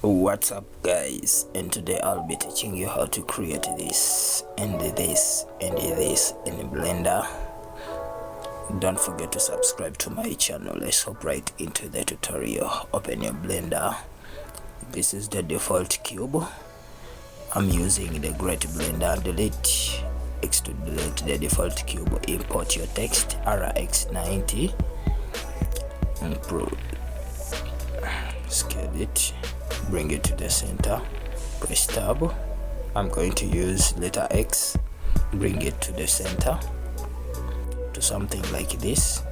What's up guys, and today I'll be teaching you how to create this and this and this in Blender. Don't forget to subscribe to my channel. Let's hop right into the tutorial. Open your Blender. This is the default cube. I'm using the Great Blender. Delete X to delete the default cube. Import your text RX90 and scale it. Bring it to the center, press tab. I'm going to use letter X, bring it to the center to something like this,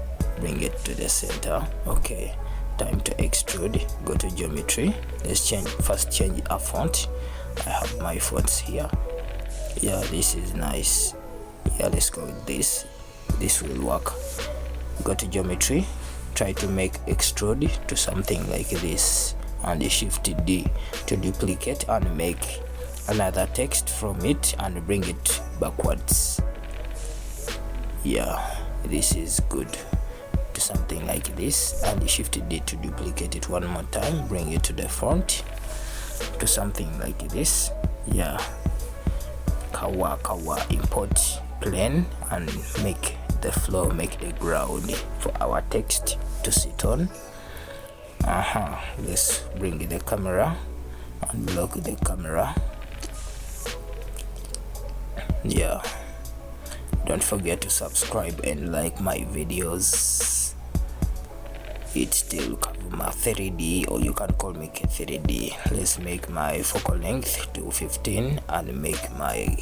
bring it to the center. Okay, time to extrude. Go to geometry. Let's first change a font. I have my fonts here. Yeah, this is nice. Yeah, let's go with this. This will work. Go to geometry, try to make extrude to something like this, and shift D to duplicate and make another text from it and bring it backwards. Yeah, this is good. To something like this, and shift D to duplicate it one more time, bring it to the front to something like this. Yeah, kawa import plane and make the floor, make the ground for our text to sit on. Let's bring the camera and block the camera. Yeah, don't forget to subscribe and like my videos. It's still my 3D, or you can call me 3D. Let's make my focal length to 15 and make my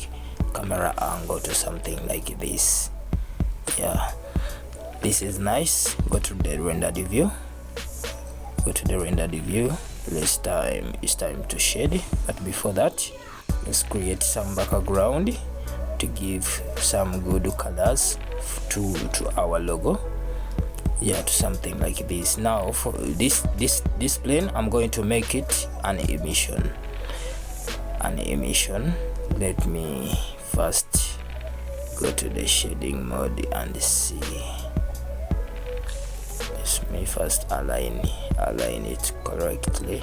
camera angle to something like this. Yeah, this is nice. Go to the rendered view. Go to the rendered view. It's time to shade, but before that, let's create some background to give some good colors to our logo. Yeah, to something like this. Now for this plane, I'm going to make it an emission. Let me first go to the shading mode and see. Let me first align it correctly.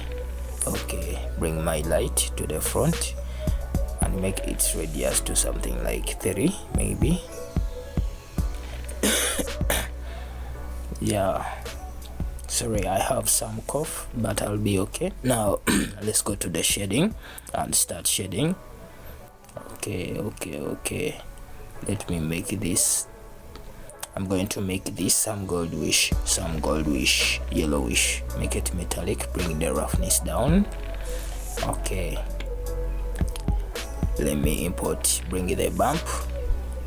Okay, bring my light to the front and make its radius to something like 3 maybe. Yeah, sorry, I have some cough, but I'll be okay. Now let's go to the shading and start shading. Okay, let me make this. I'm going to make this some goldish, yellowish. Make it metallic. Bring the roughness down. Okay, let me import. Bring the bump.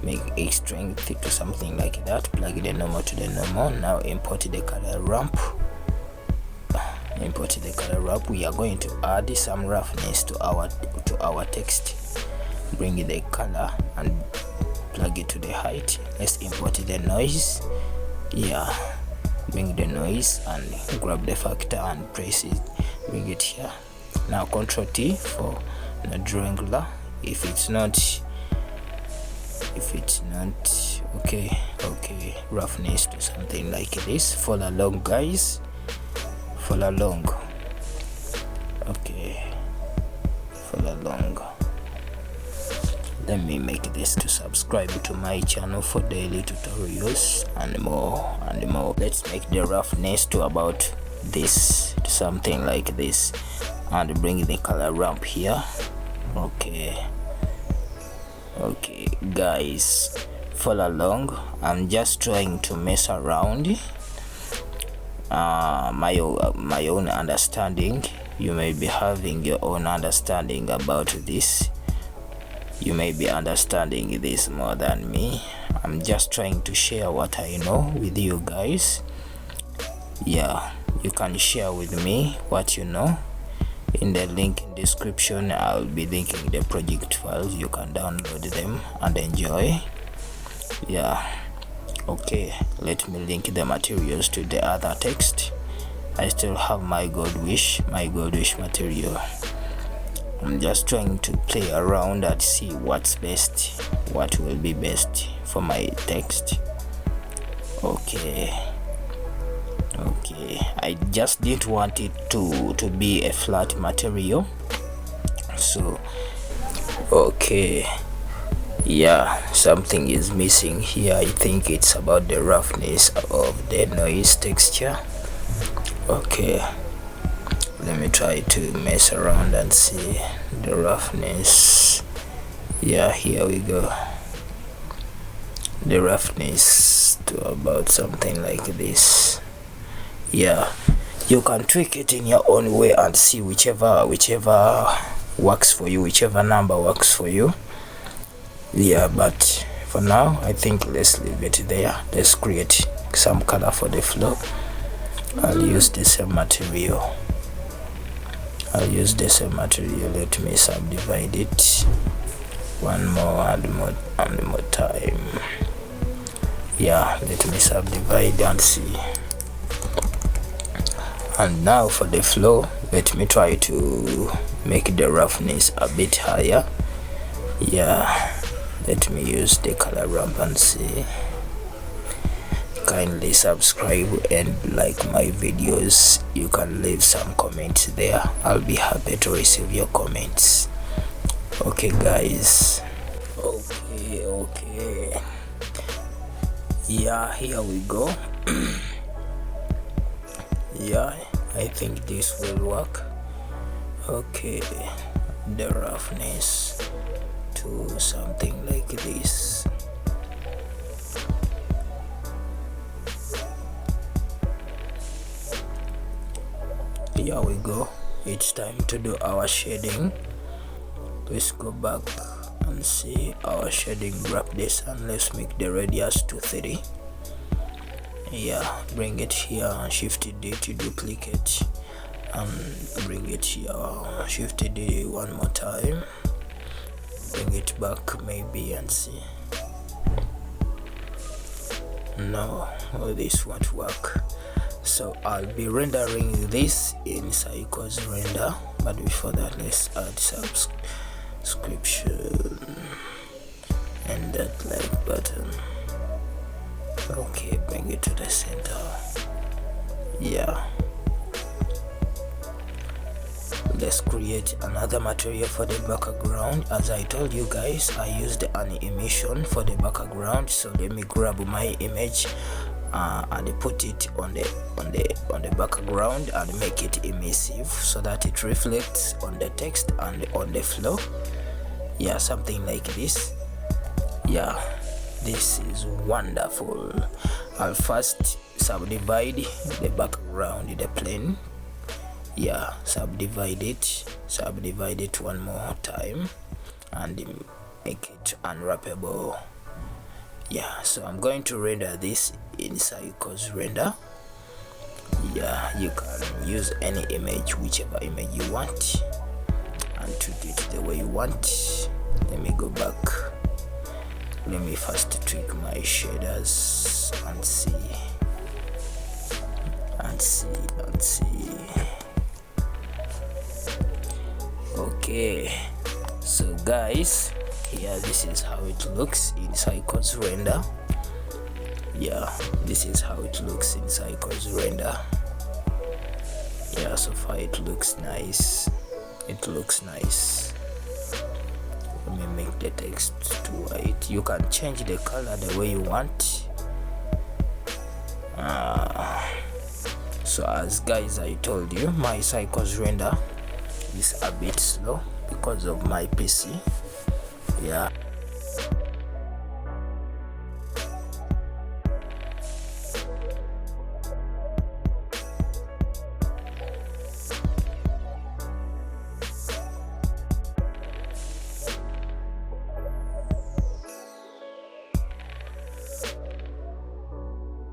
Make a strength to something like that. Plug the normal to the normal. Now import the color ramp. We are going to add some roughness to our text. Bring the color and plug it to the height. Let's import the noise. Yeah, bring the noise and grab the factor and press it. Bring it here. Now Ctrl T for the drawing ruler. If it's not okay, roughness to something like this. Follow along guys, follow along. Okay, follow along. Let me make this to subscribe to my channel for daily tutorials and more. Let's make the roughness to about this, to something like this, and bring the color ramp here. Okay guys, follow along. I'm just trying to mess around my own understanding. You may be having your own understanding about this. You may be understanding this more than me. I'm just trying to share what I know with you guys. Yeah, you can share with me what you know. In the link in description, I'll be linking the project files. You can download them and enjoy. Yeah, okay, let me link the materials to the other text. I still have my goldish material. I'm just trying to play around and see what's best, what will be best for my text. Okay, Okay, I just didn't want it to be a flat material, so okay, yeah, something is missing here. I think it's about the roughness of the noise texture. Okay, let me try to mess around and see the roughness. Yeah, here we go. The roughness to about something like this. Yeah, you can tweak it in your own way and see whichever works for you, whichever number works for you. Yeah, but for now I think let's leave it there. Let's create some color for the floor. I'll use the same material. Let me subdivide it one more and more time. Yeah, let me subdivide and see. And now for the flow, let me try to make the roughness a bit higher. Yeah, let me use the color ramp and see. Kindly subscribe and like my videos. You can leave some comments there. I'll be happy to receive your comments. Okay guys, okay, yeah, here we go. Yeah, I think this will work. Okay, the roughness to something like this. Here we go. It's time to do our shading. Let's go back and see our shading. Grab this and let's make the radius to 30. Yeah, bring it here and shift D to duplicate, and bring it here, shift D one more time, bring it back maybe and see. No, this won't work. So I'll be rendering this in Cycles render, but before that let's add subscription and that like button. Okay, bring it to the center. Yeah, let's create another material for the background. As I told you guys, I used an emission for the background, so let me grab my image and put it on the background and make it emissive so that it reflects on the text and on the floor. Yeah, something like this. Yeah, this is wonderful. I'll first subdivide the background, the plane. Yeah, subdivide it one more time and make it unwrappable. Yeah, so I'm going to render this in Cycles render. Yeah, you can use any image, whichever image you want, and treat it the way you want. Let me go back. Let me first tweak my shaders and see. Okay, so guys, here this is how it looks in Cycles render. Yeah, this is how it looks in Cycles render. Yeah, so far it looks nice. Let me make the text to white. You can change the color the way you want. So as guys, I told you, my Cycles render is a bit slow because of my PC. Yeah.